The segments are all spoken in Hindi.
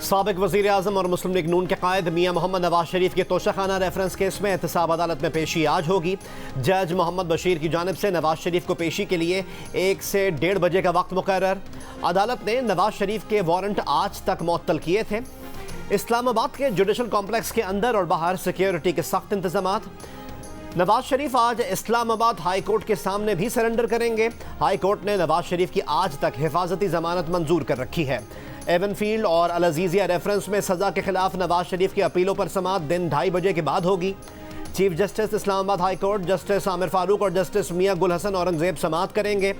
साबिक वज़ीर आज़म और मुस्लिम लीग नून के कायद मियाँ मोहम्मद नवाज शरीफ के तोशाखाना रेफरेंस केस में एहतसाब अदालत में पेशी आज होगी। जज मोहम्मद बशीर की जानिब से नवाज शरीफ को पेशी के लिए 1 से 1:30 बजे का वक्त मुकर्रर। अदालत ने नवाज शरीफ के वारंट आज तक मुअत्तल किए थे। इस्लामाबाद के जुडिशल कॉम्प्लेक्स के अंदर और बाहर सिक्योरिटी के सख्त इंतजामात। नवाज शरीफ आज इस्लामाबाद हाई कोर्ट के सामने भी सरेंडर करेंगे। हाई कोर्ट ने नवाज शरीफ की आज तक हिफाजती जमानत मंजूर कर रखी है। एवनफील्ड और अल अजीजिया रेफरेंस में सजा के खिलाफ नवाज शरीफ की अपीलों पर समाअत दिन 2:30 बजे के बाद होगी। Chief justice Islamabad high court justice Aamir Farooq और जस्टिस मियां गुल हसन औरंगजेब समाअत करेंगे।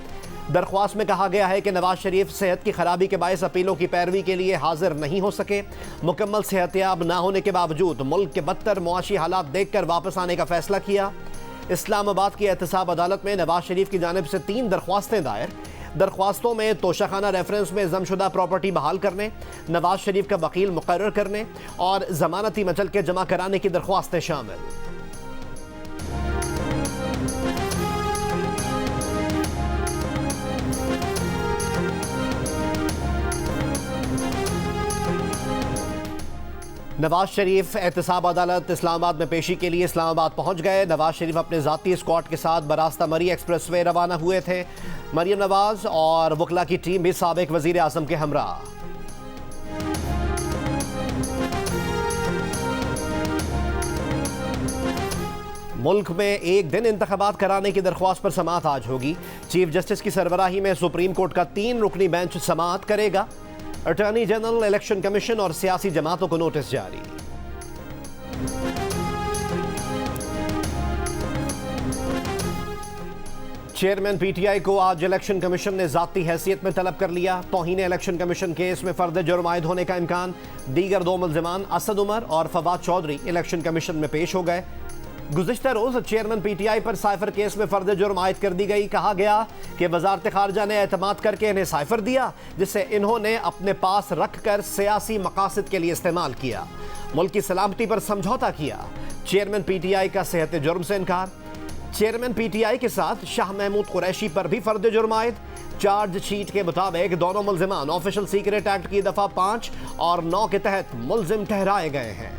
दरख्वास्त में कहा गया है कि नवाज शरीफ सेहत की खराबी के बायस अपीलों की पैरवी के लिए हाजिर नहीं हो सके। मुकम्मल सेहतियाब ना होने के बावजूद मुल्क के बदतर मुआशी हालात देखकर वापस आने का फैसला किया। इस्लामाबाद की एहतसाब अदालत में नवाज शरीफ की जानिब से 3 दरख्वास्तें दायर। दरख्वास्तों में तोशाखाना रेफरेंस में जमशुदा प्रॉपर्टी बहाल करने, नवाज शरीफ का वकील मुकर्रर करने और जमानती मचल के जमा कराने की दरख्वास्तें शामिल। नवाज शरीफ एहतसाब अदालत इस्लामाबाद में पेशी के लिए इस्लामाबाद पहुंच गए। नवाज शरीफ अपने ज़ाती स्क्वाड के साथ बरास्ता मरी एक्सप्रेसवे रवाना हुए थे। मरियम नवाज और वकला की टीम भी साबिक वज़ीर आज़म के हमरा। मुल्क में एक दिन इंतखाबात कराने की दरख्वास्त पर समाअत आज होगी। चीफ जस्टिस की सरबराही में सुप्रीम कोर्ट का 3 रुकनी बेंच समाअत करेगा। अटॉर्नी जनरल, इलेक्शन कमीशन और सियासी जमातों को नोटिस जारी। चेयरमैन पीटीआई को आज इलेक्शन कमीशन ने जाती हैसियत में तलब कर लिया। तौहीन इलेक्शन कमीशन केस में फर्द जुर्म आयद होने का इम्कान। दीगर 2 मुल्ज़िमान असद उमर और फवाद चौधरी इलेक्शन कमीशन में पेश हो गए। गुज़िश्ता रोज़ चेयरमैन पीटीआई पर साइफर केस में फर्द जुर्म आयद कर दी गई। कहा गया कि वज़ारत ख़ारजा ने एतमाद करके इन्हें साइफर दिया, जिसे इन्होंने अपने पास रख कर सियासी मकासद के लिए इस्तेमाल किया। मुल्क की सलामती पर समझौता किया। चेयरमैन पीटीआई का सेहत जुर्म से इनकार। चेयरमैन पीटीआई के साथ शाह महमूद कुरैशी पर भी फर्द जुर्म आयद। चार्जशीट के मुताबिक दोनों मुल्ज़िमान ऑफिशियल सीक्रेट एक्ट की दफ़ा 5 और 9 के तहत मुल्ज़िम ठहराए गए हैं।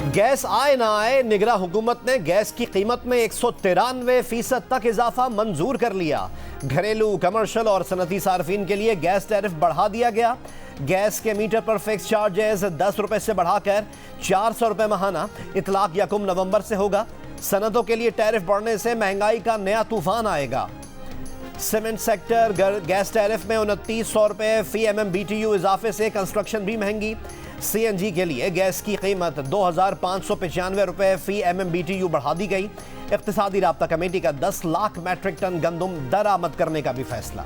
गैस आए ना आए, निगरां हुकूमत ने गैस की कीमत में 193% तक इजाफा मंजूर कर लिया। घरेलू, कमर्शियल और सनती सार्फिन के लिए गैस टैरिफ बढ़ा दिया गया। गैस के मीटर पर फिक्स चार्जेस 10 रुपए से बढ़ाकर 400 रुपए माहाना इतलाक 1 नवंबर से होगा। सनतों के लिए टैरिफ बढ़ने से महंगाई का नया तूफान आएगा। सीमेंट सेक्टर गैस टैरिफ में 2900 रुपए फी MMBTU इजाफे से कंस्ट्रक्शन भी महंगी। CNG के लिए गैस की कीमत 2595 रुपए फी MMBTU बढ़ा दी गई। इक्तिसादी राब्ता कमेटी का 10 लाख मैट्रिक टन गंदम दरामद करने का भी फैसला।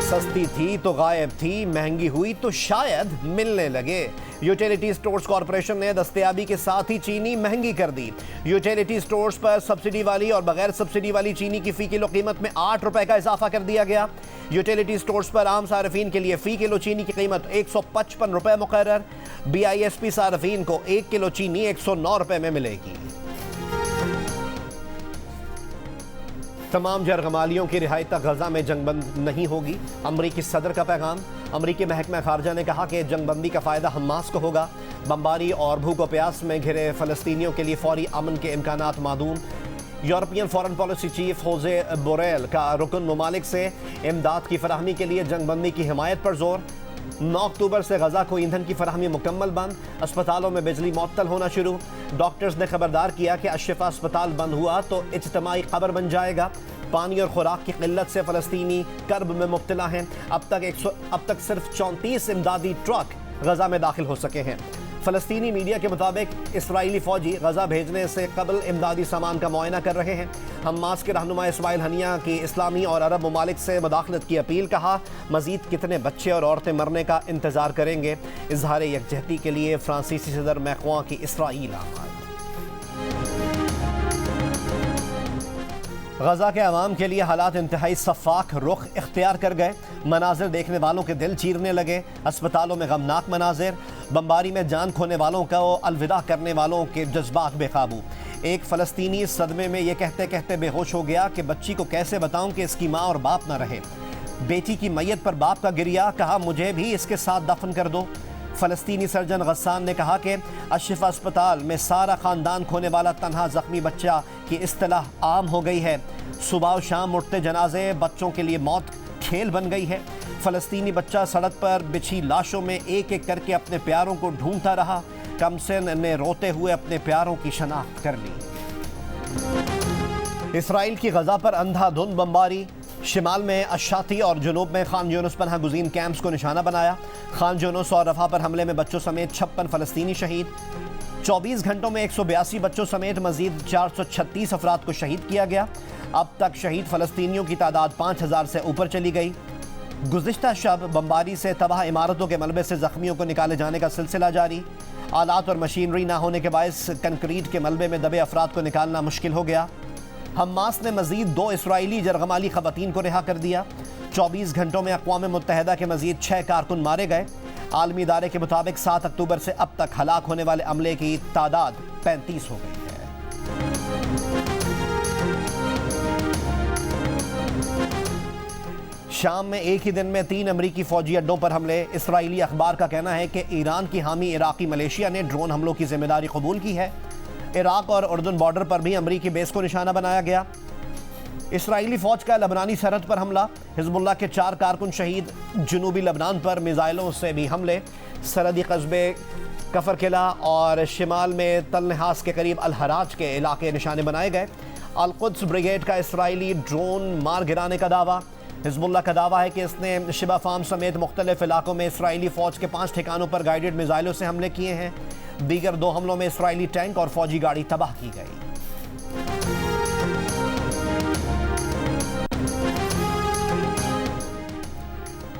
सस्ती थी तो गायब थी, महंगी हुई तो शायद मिलने लगे। यूटिलिटी स्टोर्स कॉरपोरेशन ने दस्तयाबी के साथ ही चीनी महंगी कर दी। यूटिलिटी स्टोर्स पर सब्सिडी वाली और बगैर सब्सिडी वाली चीनी की फी किलो कीमत में 8 रुपए का इजाफा कर दिया गया। यूटिलिटी स्टोर्स पर आम सार्फिन के लिए फी किलो चीनी की कीमत 155 रुपए मुकर्रर। BISP सार्फिन को 1 किलो चीनी 109 रुपए में मिलेगी। तमाम जरगमालियों की रिहाई तक गजा में जंगबंद नहीं होगी। अमरीकी सदर का पैगाम। अमरीकी महकमा खारजा ने कहा कि जंगबंदी का फ़ायदा हमास को होगा। बमबारी और भूख व प्यास में घिरे फ़लस्तीनियों के लिए फौरी अमन के इम्कानात मादूम। European foreign policy chief Josep Borrell का रुकन ममालिक से इमदाद की फराहमी के लिए जंगबंदी की हिमायत पर जोर। 9 अक्टूबर से गजा को ईंधन की फराहमी मुकम्मल बंद। अस्पतालों में बिजली मुअत्तल होना शुरू। डॉक्टर्स ने खबरदार किया कि अशफा अस्पताल बंद हुआ तो इज्तमाई खबर बन जाएगा। पानी और खुराक की किल्लत से फ़लस्तीनी कर्ब में मुब्तला हैं। अब तक सिर्फ 34 इमदादी ट्रक गजा में दाखिल हो सके हैं। फ़लस्तीनी मीडिया के मुताबिक इसराइली फ़ौजी गजा भेजने से कबल इमदादी सामान का मुआयना कर रहे हैं। हमास के रहनुमा इस्माइल हनिया की इस्लामी और अरब ममालिक से मुदाखलत की अपील। कहा मज़ीद कितने बच्चे और औरतें मरने का इंतज़ार करेंगे। इजहार यकजहती के लिए फ्रांसीसी सदर मैक्रों की इसराइल आमद। गजा के अवाम के लिए हालात इंतहाई सफ़ाक रुख इख्तियार कर गए। मनाजिर देखने वालों के दिल चीरने लगे। अस्पतालों में गमनाक मनाजिर। बमबारी में जान खोने वालों को अलविदा करने वालों के जज्बात बेकाबू। एक फ़लस्तीनी सदमे में ये कहते कहते बेहोश हो गया कि बच्ची को कैसे बताऊं कि इसकी माँ और बाप ना रहे। बेटी की मैयत पर बाप का गिरिया, कहा मुझे भी इसके साथ दफन कर दो। फ़लस्तीनी सर्जन गस्सान ने कहा कि अशिफा अस्पताल में सारा ख़ानदान खोने वाला तन्हा ज़ख्मी बच्चा की इस्तिलाह आम हो गई है। सुबह और शाम उठते जनाजे बच्चों के लिए मौत खेल बन गई है। फ़लस्तीनी बच्चा सड़क पर बिछी लाशों में एक एक करके अपने प्यारों को ढूंढता रहा। कमसिन ने रोते हुए अपने प्यारों की शनाख्त कर ली। इसराइल की गजा पर अंधाधुंध बमबारी, शिमाल में अशाती और जुनूब में खान यूनुस पनाह गुज़ीन कैंप्स को निशाना बनाया। खान यूनुस और रफा पर हमले में बच्चों समेत 56 फ़लस्तीनी शहीद। 24 घंटों में 182 बच्चों समेत मजीद 436 अफराद को शहीद किया गया। अब तक शहीद फ़लस्तीनियों की तादाद 5000 से ऊपर चली गई। गुज़िश्ता शब बमबारी से तबाह इमारतों के मलबे से ज़ख्मियों को निकाले जाने का सिलसिला जारी। आलात और मशीनरी ना होने के बायस कंक्रीट के मलबे में दबे अफराद को निकालना मुश्किल हो गया। हमास ने मजीद 2 इसराइली जरगमाली ख़वातीन को रिहा कर दिया। 24 घंटों में अक़वाम मुत्तहिदा के मजीद 6 कारकुन मारे गए। आलमी इदारे के मुताबिक 7 अक्टूबर से अब तक हलाक होने वाले अमले की तादाद 35 हो गई है। शाम में एक ही दिन में 3 अमरीकी फौजी अड्डों पर हमले। इसराइली अखबार का कहना है कि ईरान की हामी इराकी मलेशिया ने ड्रोन हमलों की जिम्मेदारी कबूल की है। इराक और उर्दन बॉर्डर पर भी अमरीकी बेस को निशाना बनाया गया। इसराइली फौज का लबनानी सरहद पर हमला, हिजबुल्लाह के 4 कारकुन शहीद। जनूबी लबनान पर मिसाइलों से भी हमले। सरहदी कस्बे कफर किला और शिमाल में तलनहास के करीब अल हराज के इलाके निशाने बनाए गए। अल कुद्स ब्रिगेड का इसराइली ड्रोन मार गिराने का दावा। हिजबुल्लाह का दावा है कि इसने शिबा फार्म समेत मुख्तलिफ इलाकों में इसराइली फौज के 5 ठिकानों पर गाइडेड मिसाइलों से हमले किए हैं। दीगर 2 हमलों में इसराइली टैंक और फौजी गाड़ी तबाह की गई।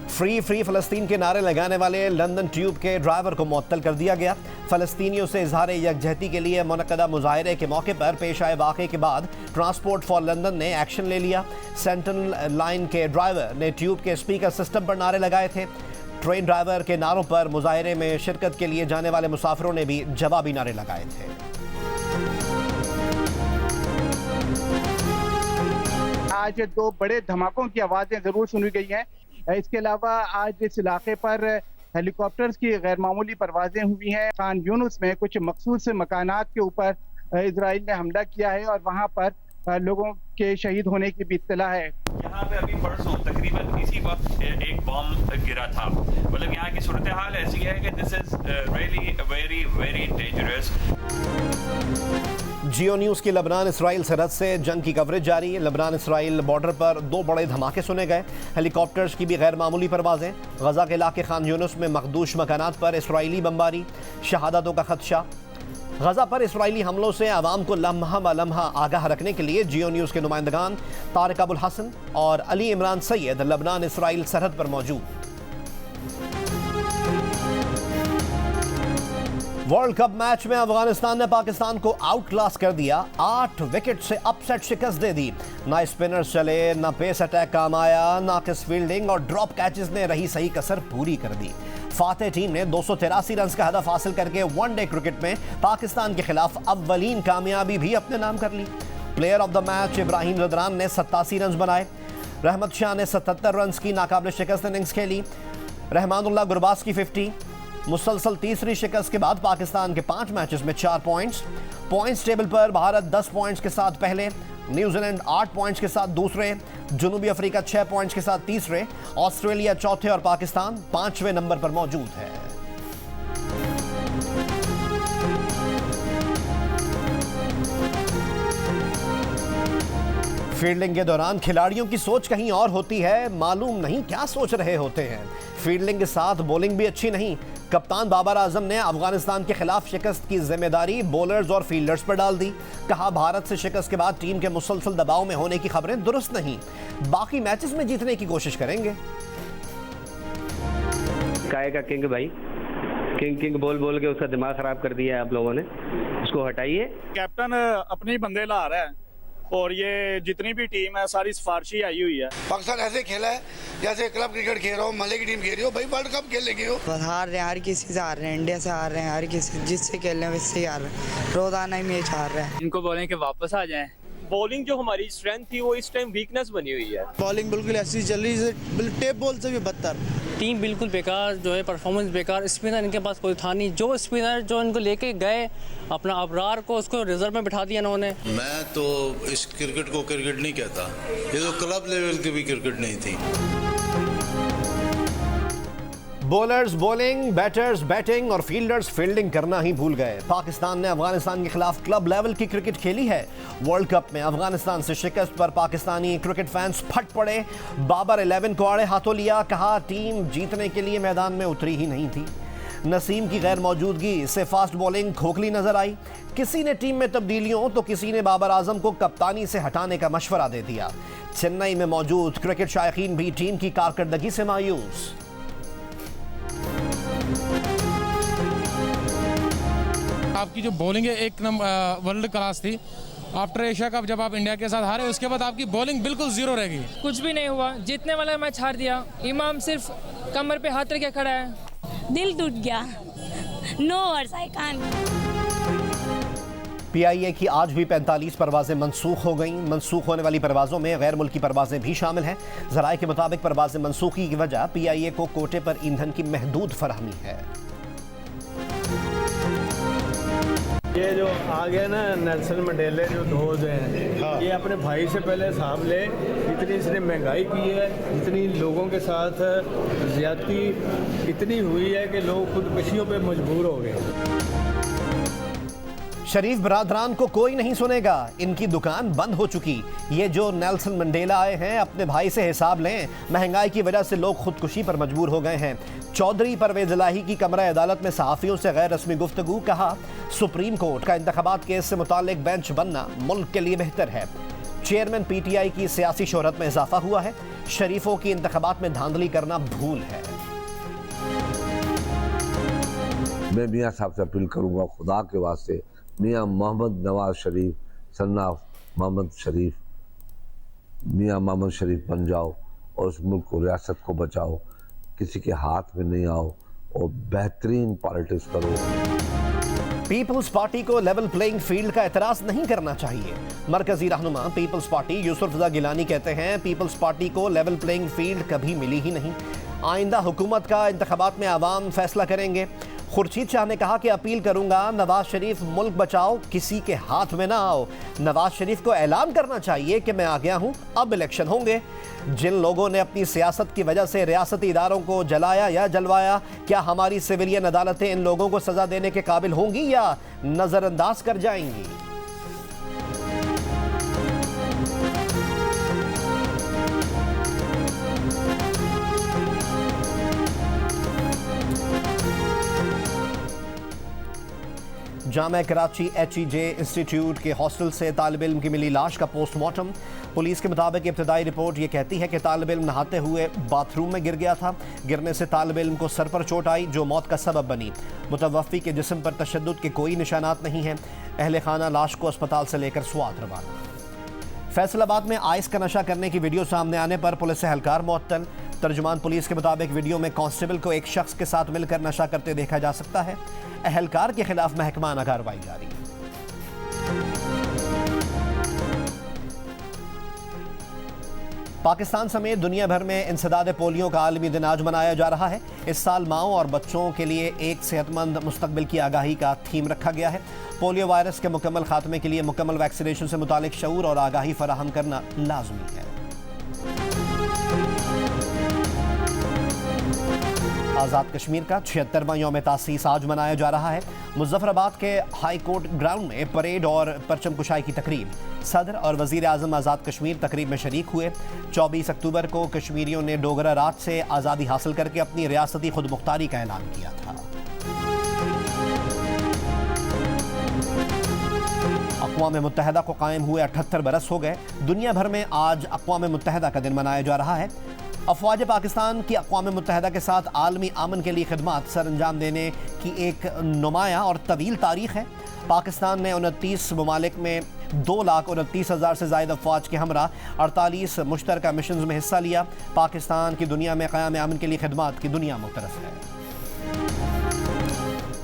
फ्री फ्री फ़लस्तीन के नारे लगाने वाले लंदन ट्यूब के ड्राइवर को मुअत्तल कर दिया गया। फ़लस्तीनियों से इजहार यकजहती के लिए मुनक़दा मुज़ाहरे के मौके पर पेश आए वाक़े के बाद ट्रांसपोर्ट फॉर लंदन ने एक्शन ले लिया। सेंट्रल लाइन के ड्राइवर ने ट्यूब के स्पीकर सिस्टम पर नारे लगाए थे। ट्रेन ड्राइवर के नारों पर मुज़ाहरे में शिरकत के लिए जाने वाले मुसाफिरों ने भी जवाबी नारे लगाए थे। आज 2 बड़े धमाकों की आवाज़ें ज़रूर सुनी गई हैं। इसके अलावा आज इस इलाके पर हेलीकॉप्टर्स की गैर मामूली परवाजें हुई हैं। खान यूनुस में कुछ मखसूस मकानात के ऊपर इजराइल ने हमला किया है और वहाँ पर लोगों के शहीद होने की भी इत्तला है। यहाँ पे अभी परसों तकरीबन इसी वक्त एक बॉम्ब गिरा था। मतलब यहाँ की सूरत हाल ऐसी है कि this is really very very dangerous. Jio news की लबनान इसराइल सरहद से जंग की कवरेज जारी। लबनान इसराइल बॉर्डर पर 2 बड़े धमाके सुने गए। हेलीकॉप्टर्स की भी गैर मामूली परवाजें। गजा के इलाके खान यूनुस में मखदूश मकानात पर इसराइली बमबारी, शहादतों का खदशा। गजा पर इसराइली हमलों से आवाम को लम्हा ब लम्हा आगाह रखने के लिए जियो न्यूज़ के नुमाइंदगान तारिक अबुल हसन और अली इमरान सैयद लबनान इसराइल सरहद पर मौजूद। वर्ल्ड कप मैच में अफगानिस्तान ने पाकिस्तान को आउट क्लास कर दिया। 8 विकेट से अपसेट शिकस्त दे दी। ना स्पिनर्स चले, ना पेस अटैक काम आया, नाकिस फील्डिंग और ड्रॉप कैचेस ने रही सही कसर पूरी कर दी। फातेह टीम ने 283 रन का हदफ हासिल करके वनडे क्रिकेट में पाकिस्तान के खिलाफ अव्वलीन कामयाबी भी अपने नाम कर ली। Player of the match Ibrahim Zadran ने 87 रन बनाए। रहमत शाह ने 77 रन की नाकाबिल शिकस्त इनिंग्स खेली। रहमानुल्लाह गुरबाज की 50। मुसलसल तीसरी शिकस्त के बाद पाकिस्तान के 5 मैचेस में 4 पॉइंट्स टेबल पर भारत 10 पॉइंट्स के साथ पहले, न्यूजीलैंड 8 पॉइंट्स के साथ दूसरे, जनूबी अफ्रीका 6 पॉइंट्स के साथ तीसरे, ऑस्ट्रेलिया चौथे और पाकिस्तान 5वें नंबर पर मौजूद है। फील्डिंग के दौरान खिलाड़ियों की सोच कहीं और होती है, मालूम नहीं क्या सोच रहे होते हैं। फील्डिंग के साथ बॉलिंग भी अच्छी नहीं। कप्तान बाबर आजम ने अफगानिस्तान के खिलाफ शिकस्त की जिम्मेदारी बॉलर्स और फील्डर्स पर डाल दी। कहा भारत से शिकस्त के बाद टीम के मुसलसल दबाव में होने की खबरें दुरुस्त नहीं, बाकी मैचेस में जीतने की कोशिश करेंगे। काय का किंग भाई, किंग बोल के उसका दिमाग खराब कर दिया है आप लोगों ने, उसको हटाइए। कैप्टन अपने ही बंदे ला रहा है, और ये जितनी भी टीम है सारी सिफारिशी आई हुई है। पाकिस्तान ऐसे खेला है जैसे क्लब क्रिकेट खेल रहा हो, मल्ले की टीम खेल रही हो, भाई वर्ल्ड कप खेलेगी हो। हार रहे हैं, हर किसी से हार रहे हैं, इंडिया से हार रहे हैं, हर किसी जिससे खेल रहे हैं वैसे ही हार रहे हैं, रोजाना ही मैच हार रहे हैं। इनको बोलें कि वापस आ जाएं। बॉलिंग जो हमारी स्ट्रेंथ थी वो इस टाइम वीकनेस बनी हुई है। बॉलिंग बिल्कुल ऐसी चल रही है, टेप बॉल से भी बदतर। टीम बिल्कुल बेकार, जो है परफॉर्मेंस बेकार, स्पिनर इनके पास कोई था नहीं। जो स्पिनर जो इनको लेके गए अपना अबरार को, उसको रिजर्व में बिठा दिया इन्होंने। मैं तो इस क्रिकेट को क्रिकेट नहीं कहता, ये तो क्लब लेवल की भी क्रिकेट नहीं थी। बॉलर्स बॉलिंग, बैटर्स बैटिंग और फील्डर्स फील्डिंग करना ही भूल गए। पाकिस्तान ने अफगानिस्तान के खिलाफ क्लब लेवल की क्रिकेट खेली है। वर्ल्ड कप में अफगानिस्तान से शिकस्त पर पाकिस्तानी क्रिकेट फैंस फट पड़े। बाबर 11 को आड़े हाथों लिया, कहा टीम जीतने के लिए मैदान में उतरी ही नहीं थी। नसीम की गैर मौजूदगी से फास्ट बॉलिंग खोखली नजर आई। किसी ने टीम में तब्दीलियों तो किसी ने बाबर आजम को कप्तानी से हटाने का मशवरा दे दिया। चेन्नई में मौजूद क्रिकेट शायकीन भी टीम की कारकर्दगी से मायूस। आपकी जो बॉलिंग है एक नंबर वर्ल्ड क्लास थी। आफ्टर एशिया कप जब आप इंडिया के साथ हारे उसके बाद आपकी बॉलिंग बिल्कुल जीरो रह गई। कुछ भी नहीं हुआ, जीतने वाला मैच हार दिया। इमाम सिर्फ कमर पे हाथ रखे खड़ा है। दिल टूट गया। No words, I can't. PIA की आज भी 45 परवाजें मनसूख हो गईं। मनसूख होने वाली परवाजों में गैर मुल्की परवाजें भी शामिल हैं। ज़राए के मुताबिक परवाजें मनसूखी की वजह PIA को कोटे पर ईंधन की महदूद फराहमी है। ये जो आ गया ना नेल्सन मंडेले जो दोस्त हैं, ये अपने भाई से पहले हिसाब ले। इतनी इसने महंगाई की है, इतनी लोगों के साथ ज्यादती इतनी हुई है कि लोग खुदकुशियों पे मजबूर हो गए। शरीफ बरादरान को कोई नहीं सुनेगा, इनकी दुकान बंद हो चुकी। ये जो नेल्सन मंडेला आए हैं अपने भाई से हिसाब लें। महंगाई की वजह से लोग खुदकुशी पर मजबूर हो गए हैं। चौधरी परवेज इलाही की कमरा अदालत में सहाफ़ियों से गैर रस्मी गुफ्तगू। कहा सुप्रीम कोर्ट का इंतखाबात केस से मुताल्लिक बेंच बनना मुल्क के लिए बेहतर है। चेयरमैन PTI की सियासी शोहरत में इजाफा हुआ है। शरीफों की इंतखाबात में धांधली करना भूल है। मैं मियाँ साहब से अपील करूँगा, खुदा के वास्ते मियाँ मोहम्मद नवाज शरीफ सन्ना मोहम्मद शरीफ, मियाँ मोहम्मद शरीफ बन जाओ और उस मुल्क को, रियासत को बचाओ। किसी के हाथ में नहीं आओ और बेहतरीन पॉलिटिक्स करो। पीपल्स पार्टी को लेवल प्लेइंग फील्ड का एतराज़ नहीं करना चाहिए। मरकजी रहनुमा पीपल्स पार्टी यूसुफ रजा गिलानी कहते हैं पीपल्स पार्टी को लेवल प्लेइंग फील्ड कभी मिली ही नहीं। आइंदा हुकूमत का इंतखाबात में आवाम फैसला करेंगे। खुर्शीद शाह ने कहा कि अपील करूंगा नवाज शरीफ मुल्क बचाओ, किसी के हाथ में ना आओ। नवाज शरीफ को ऐलान करना चाहिए कि मैं आ गया हूं, अब इलेक्शन होंगे। जिन लोगों ने अपनी सियासत की वजह से रियासती इदारों को जलाया या जलवाया, क्या हमारी सिविलियन अदालतें इन लोगों को सजा देने के काबिल होंगी या नजरअंदाज कर जाएंगी? जामा कराची HEJ इंस्टीट्यूट के हॉस्टल से तालिब इल्म की मिली लाश का पोस्टमार्टम। पुलिस के मुताबिक इब्तदाई रिपोर्ट ये कहती है कि तालिब इल्म नहाते हुए बाथरूम में गिर गया था। गिरने से तालिब इल्म को सर पर चोट आई जो मौत का सबब बनी। मुतवफ़्फ़ी के जिस्म पर तशद्दुद के कोई निशानात नहीं हैं। अहले खाना लाश को अस्पताल से लेकर स्वात रवाना। फैसलाबाद में आइस का नशा करने की वीडियो सामने आने पर पुलिस से एहलकार मुअत्तल। तर्जुमान पुलिस के मुताबिक वीडियो में कांस्टेबल को एक शख्स के साथ मिलकर नशा करते देखा जा सकता है। एहलकार के खिलाफ महकमाना कार्रवाई जारी। पाकिस्तान समेत दुनिया भर में इंसदाद पोलियो का आलमी दिन आज मनाया जा रहा है। इस साल माओं और बच्चों के लिए एक सेहतमंद मुस्तकबिल की आगाही का थीम रखा गया है। पोलियो वायरस के मुकम्मल खात्मे के लिए मुकम्मल वैक्सीनेशन से मुतालिक शऊर और आगाही फराहम करना लाजमी है। आज़ाद कश्मीर का 76वां यौम तासीस आज मनाया जा रहा है। मुजफ्फराबाद के हाई कोर्ट ग्राउंड में परेड और परचम कुशाई की तकरीब। सदर और वज़ीर आज़म आज़ाद कश्मीर तकरीब में शरीक हुए। 24 अक्टूबर को कश्मीरियों ने डोगरा राज से आज़ादी हासिल करके अपनी रियासती खुद मुख्तारी का ऐलान किया था। अक़वाम मुत्तहिदा को कायम हुए 78 बरस हो गए। दुनिया भर में आज अक़वाम मुत्तहिदा का दिन मनाया जा रहा है। अफ़वाज पाकिस्तान की अक़वाम मुत्तहिदा के साथ आलमी अमन के लिए खिदमात सर अंजाम देने की एक नुमाया और तवील तारीख़ है। पाकिस्तान ने 29 ममालिक में 2,29,000 से ज़ायद अफवाज के हमरा 48 मुश्तरका मिशन में हिस्सा लिया। पाकिस्तान की दुनिया में क़याम अमन के लिए खिदमात की दुनिया मुतरफ है।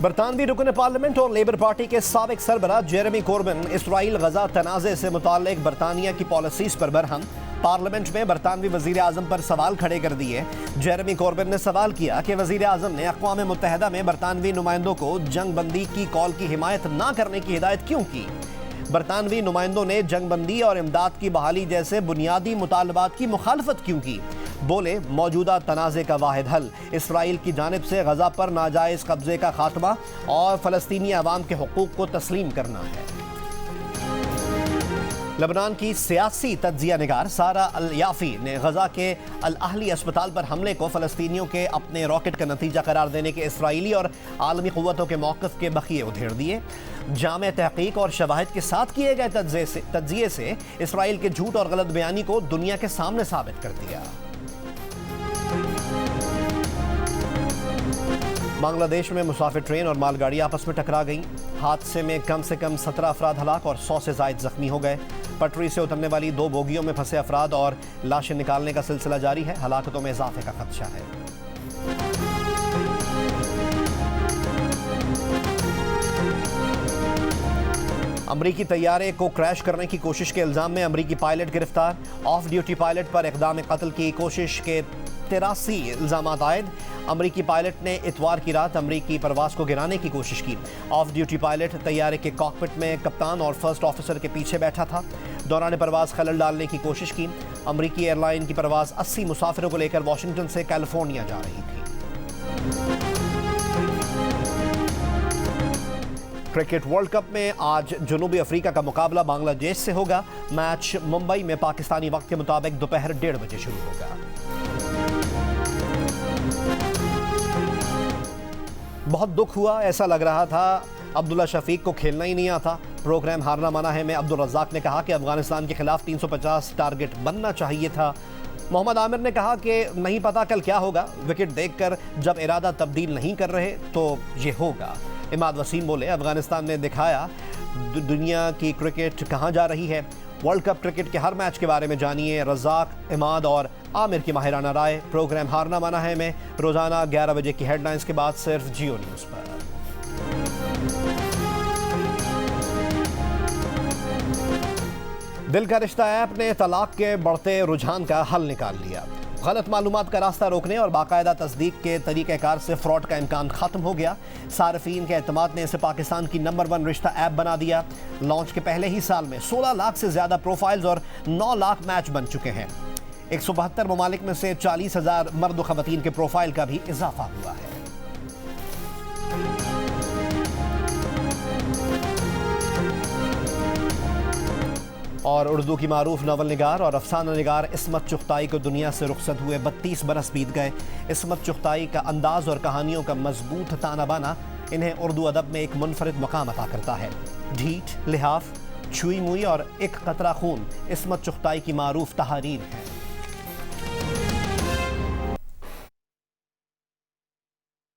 बरतानवी रुकन पार्लियामेंट और लेबर पार्टी के साबिक सरबराह जेरेमी कोर्बिन इसराइल गजा तनाज़े से मुताल्लिक बरतानिया की पॉलिसीज़ पर बरहम। पार्लियामेंट में बरतानवी वज़ीर आज़म पर सवाल खड़े कर दिए। जेरेमी कोर्बिन ने सवाल किया कि वज़ीर आज़म ने अक़वाम मुत्तहिदा में बरतानवी नुमाइंदों को जंग बंदी की कॉल की हिमायत ना करने की हिदायत क्यों की। बरतानवी नुमाइंदों ने जंग बंदी और इमदाद की बहाली जैसे बुनियादी मुतालबात की मुखालफत क्यों की। बोले, मौजूदा तनाज़े का वाहिद हल इसराइल की जानिब से गजा पर नाजायज़ कब्जे का खात्मा और फ़लस्तीनी अवाम के हुकूक को तस्लीम करना है। लेबनान की सियासी तज्जिया निगार सारा अल याफी ने गजा के अल अहली अस्पताल पर हमले को फ़लस्तीनियों के अपने रॉकेट का नतीजा करार देने के इसराइली और आलमी क़ुव्वतों के मौक़िफ़ के बखिए उधेड़ दिए। जामे तहक़ीक़ और शवाहिद के साथ किए गए तज्जिए से इसराइल के झूठ और गलत बयानी को दुनिया के सामने साबित कर दिया। बांग्लादेश में मुसाफिर ट्रेन और मालगाड़ी आपस में टकरा गई। हादसे में कम से कम 17 अफराद हलाक और 100 से ज़ायद जख्मी हो गए। पटरी से उतरने वाली 2 बोगियों में फंसे अफराद और लाशें निकालने का सिलसिला जारी है। हलाकतों में इजाफे का खदशा है। अमरीकी तैयारे को क्रैश करने की कोशिश के इल्ज़ाम में अमरीकी पायलट गिरफ्तार। ऑफ ड्यूटी पायलट पर इक़दाम कत्ल की कोशिश के 83 इल्ज़ाम आयद। अमरीकी पायलट ने इतवार की रात अमरीकी परवाज़ को गिराने की कोशिश की। ऑफ ड्यूटी पायलट तैयारे के कॉकपिट में कप्तान और फर्स्ट ऑफिसर के पीछे बैठा था। दौरान परवाज़ खलल डालने की कोशिश की। अमरीकी एयरलाइन की परवाज़ 80 मुसाफिरों को लेकर वाशिंगटन से कैलिफोर्निया जा रही थी। क्रिकेट वर्ल्ड कप में आज जनूबी अफ्रीका का मुकाबला बांग्लादेश से होगा। मैच मुंबई में पाकिस्तानी वक्त के मुताबिक दोपहर 1:30 बजे शुरू होगा। बहुत दुख हुआ, ऐसा लग रहा था अब्दुल्ला शफीक को खेलना ही नहीं आता। प्रोग्राम हारना मना है में अब्दुल रज़ाक ने कहा कि अफगानिस्तान के खिलाफ 350 टारगेट बनना चाहिए था। मोहम्मद आमिर ने कहा कि नहीं पता कल क्या होगा, विकेट देखकर जब इरादा तब्दील नहीं कर रहे तो ये होगा। इमाद वसीम बोले, अफगानिस्तान ने दिखाया दुनिया की क्रिकेट कहाँ जा रही है। वर्ल्ड कप क्रिकेट के हर मैच के बारे में जानिए रज़ाक, इमाद और आमिर की माहिराना राय। प्रोग्राम हारना माना है में रोज़ाना 11 बजे की हेडलाइंस के बाद सिर्फ जियो न्यूज़ पर। दिल का रिश्ता ऐप ने तलाक के बढ़ते रुझान का हल निकाल लिया। गलत मालूमात का रास्ता रोकने और बाकायदा तस्दीक के तरीक़ेकार से फ्रॉड का इम्कान ख़त्म हो गया। सार्फिन के एतमाद ने इसे पाकिस्तान की नंबर 1 रिश्ता ऐप बना दिया। लॉन्च के पहले ही साल में 16 लाख से ज़्यादा प्रोफाइल्स और 9 लाख मैच बन चुके हैं। 172 ममालिक में से 40,000 मर्द व ख़वातीन के प्रोफाइल का भी इजाफा हुआ है। और उर्दू की मारूफ नावल निगार और अफसाना निगार इस्मत चुगताई को दुनिया से रुखसत हुए 32 बरस बीत गए। इस्मत चुगताई का अंदाज और कहानियों का मजबूत ताना बाना इन्हें उर्दू अदब में एक मुनफरिद मकाम अता करता है। ढीठ, लिहाफ, छुई मुई और एक कतरा खून इस्मत चुगताई की मारूफ तहारीर है।